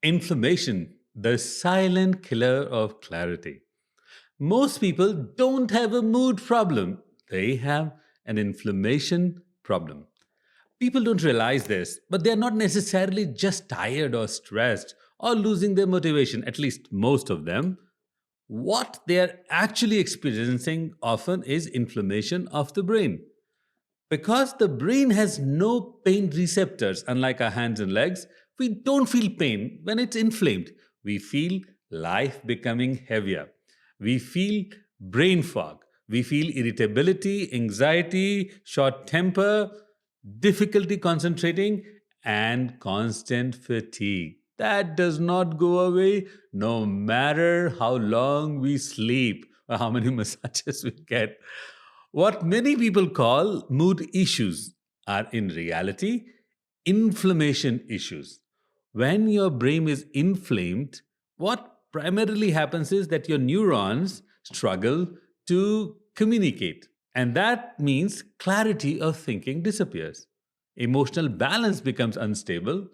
Inflammation, the silent killer of clarity. Most people don't have a mood problem, they have an inflammation problem. People don't realize this, but they're not necessarily just tired or stressed or losing their motivation, at least most of them. What they're actually experiencing often is inflammation of the brain. Because the brain has no pain receptors, unlike our hands and legs, we don't feel pain when it's inflamed. We feel life becoming heavier. We feel brain fog. We feel irritability, anxiety, short temper, difficulty concentrating, and constant fatigue. That does not go away no matter how long we sleep or how many massages we get. What many people call mood issues are in reality inflammation issues. When your brain is inflamed, what primarily happens is that your neurons struggle to communicate. And that means clarity of thinking disappears. Emotional balance becomes unstable,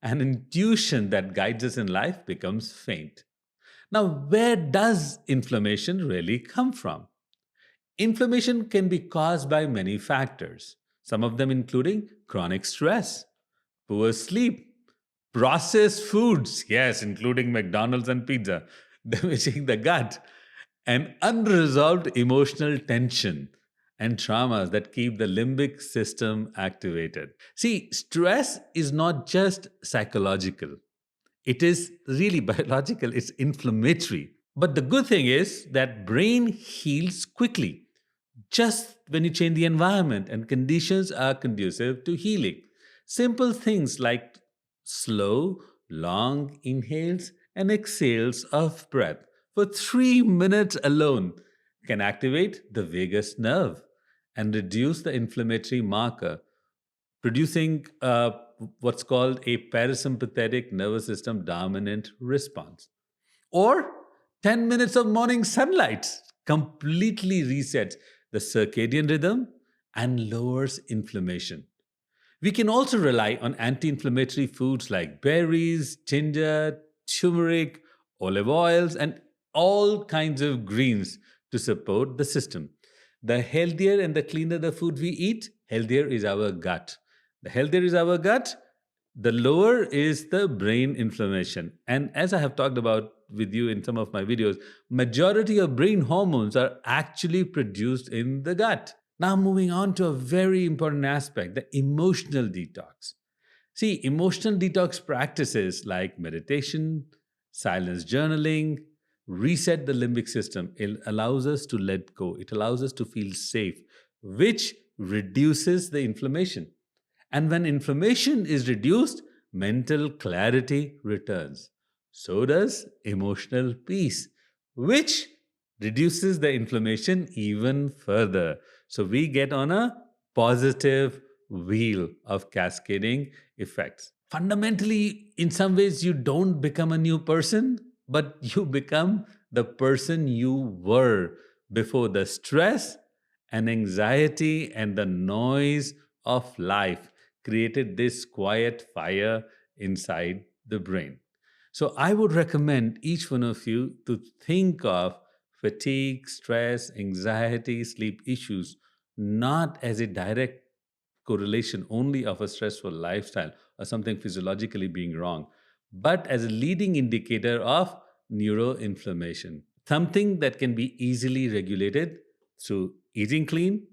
and intuition that guides us in life becomes faint. Now, where does inflammation really come from? Inflammation can be caused by many factors, some of them including chronic stress, poor sleep, processed foods, yes, including McDonald's and pizza, damaging the gut, and unresolved emotional tension and traumas that keep the limbic system activated. See, stress is not just psychological, it is really biological, it's inflammatory. But the good thing is that brain heals quickly just when you change the environment and conditions are conducive to healing. Simple things like slow, long inhales and exhales of breath for 3 minutes alone can activate the vagus nerve and reduce the inflammatory marker, producing what's called a parasympathetic nervous system dominant response. Or 10 minutes of morning sunlight completely resets the circadian rhythm and lowers inflammation. We can also rely on anti inflammatory foods like berries, ginger, turmeric, olive oils, and all kinds of greens to support the system. The healthier and the cleaner the food we eat, healthier is our gut. The healthier is our gut, the lower is the brain inflammation. And as I have talked about with you in some of my videos, majority of brain hormones are actually produced in the gut. Now moving on to a very important aspect, the emotional detox. See, emotional detox practices like meditation, silence journaling, reset the limbic system. It allows us to let go. It allows us to feel safe, which reduces the inflammation. And when inflammation is reduced, mental clarity returns. So does emotional peace, which reduces the inflammation even further. So we get on a positive wheel of cascading effects. Fundamentally, in some ways, you don't become a new person, but you become the person you were before the stress and anxiety and the noise of life created this quiet fire inside the brain. So I would recommend each one of you to think of fatigue, stress, anxiety, sleep issues not as a direct correlation only of a stressful lifestyle or something physiologically being wrong, but as a leading indicator of neuroinflammation, something that can be easily regulated through eating clean,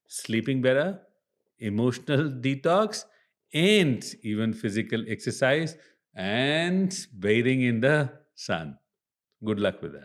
sleeping better, emotional detox, and even physical exercise and bathing in the sun. Good luck with that.